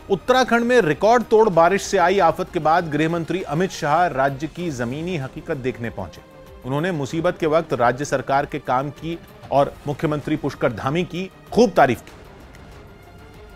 उत्तराखंड में रिकॉर्ड तोड़ बारिश से आई आफत के बाद गृह मंत्री अमित शाह राज्य की जमीनी हकीकत देखने पहुंचे। उन्होंने मुसीबत के वक्त राज्य सरकार के काम की और मुख्यमंत्री पुष्कर धामी की खूब तारीफ की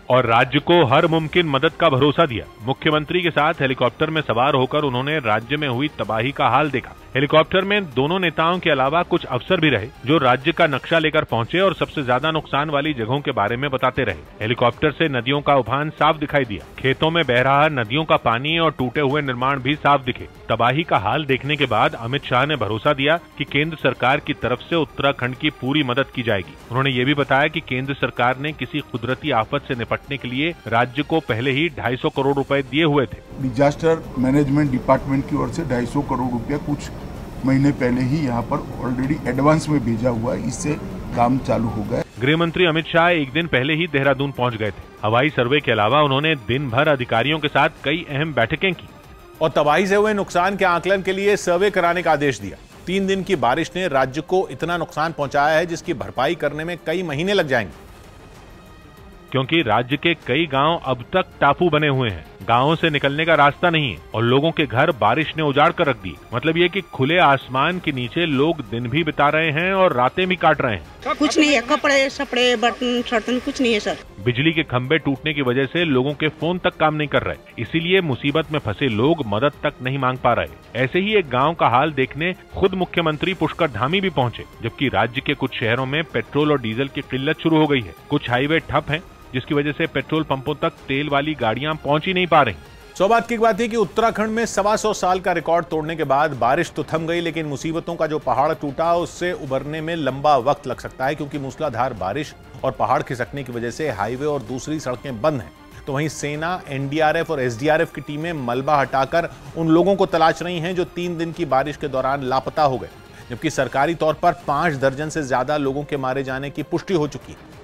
और राज्य को हर मुमकिन मदद का भरोसा दिया। मुख्यमंत्री के साथ हेलीकॉप्टर में सवार होकर उन्होंने राज्य में हुई तबाही का हाल देखा। हेलीकॉप्टर में दोनों नेताओं के अलावा कुछ अफसर भी रहे जो राज्य का नक्शा लेकर पहुंचे और सबसे ज्यादा नुकसान वाली जगहों के बारे में बताते रहे। हेलीकॉप्टर से नदियों का उफान साफ दिखाई दिया। खेतों में बह रहा नदियों का पानी और टूटे हुए निर्माण भी साफ दिखे। तबाही का हाल देखने के बाद अमित शाह ने भरोसा दिया कि केंद्र सरकार की तरफ से उत्तराखंड की पूरी मदद की जाएगी। उन्होंने ये भी बताया कि केंद्र सरकार ने किसी कुदरती आफत से निपटने के लिए राज्य को पहले ही 250 करोड़ रुपए दिए हुए थे। डिजास्टर मैनेजमेंट डिपार्टमेंट की ओर से 250 करोड़ रुपया कुछ महीने पहले ही यहाँ पर ऑलरेडी एडवांस में भेजा हुआ है, इससे काम चालू हो गया। गृह मंत्री अमित शाह एक दिन पहले ही देहरादून पहुंच गए थे। हवाई सर्वे के अलावा उन्होंने दिन भर अधिकारियों के साथ कई अहम बैठकें की और तबाही से हुए नुकसान के आकलन के लिए सर्वे कराने का आदेश दिया। 3 दिन की बारिश ने राज्य को इतना नुकसान पहुंचाया है जिसकी भरपाई करने में कई महीने लग जाएंगे, क्योंकि राज्य के कई गांव अब तक टापू बने हुए हैं। गांवों से निकलने का रास्ता नहीं है और लोगों के घर बारिश ने उजाड़ कर रख दी। मतलब ये कि खुले आसमान के नीचे लोग दिन भी बिता रहे हैं और रातें भी काट रहे हैं। कुछ नहीं है, कपड़े सपड़े बर्तन सर्तन कुछ नहीं है सर। बिजली के खंभे टूटने की वजह से लोगों के फोन तक काम नहीं कर रहे, इसीलिए मुसीबत में फंसे लोग मदद तक नहीं मांग पा रहे। ऐसे ही एक गांव का हाल देखने खुद मुख्यमंत्री पुष्कर धामी भी पहुंचे, जबकि राज्य के कुछ शहरों में पेट्रोल और डीजल की किल्लत शुरू हो गई है। कुछ हाईवे ठप हैं, जिसकी वजह से पेट्रोल पंपों तक तेल वाली गाड़ियां पहुंच ही नहीं पा रही। सौभाग्य की बात है कि उत्तराखंड में 125 साल का रिकॉर्ड तोड़ने के बाद बारिश तो थम गई, लेकिन मुसीबतों का जो पहाड़ टूटा उससे उबरने में लंबा वक्त लग सकता है, क्योंकि मूसलाधार बारिश और पहाड़ खिसकने की वजह से हाईवे और दूसरी सड़कें बंद हैं। तो वहीं सेना, एनडीआरएफ और एसडीआरएफ की टीमें मलबा हटाकर उन लोगों को तलाश रही हैं जो 3 दिन की बारिश के दौरान लापता हो गए, जबकि सरकारी तौर पर 5 दर्जन से ज्यादा लोगों के मारे जाने की पुष्टि हो चुकी है।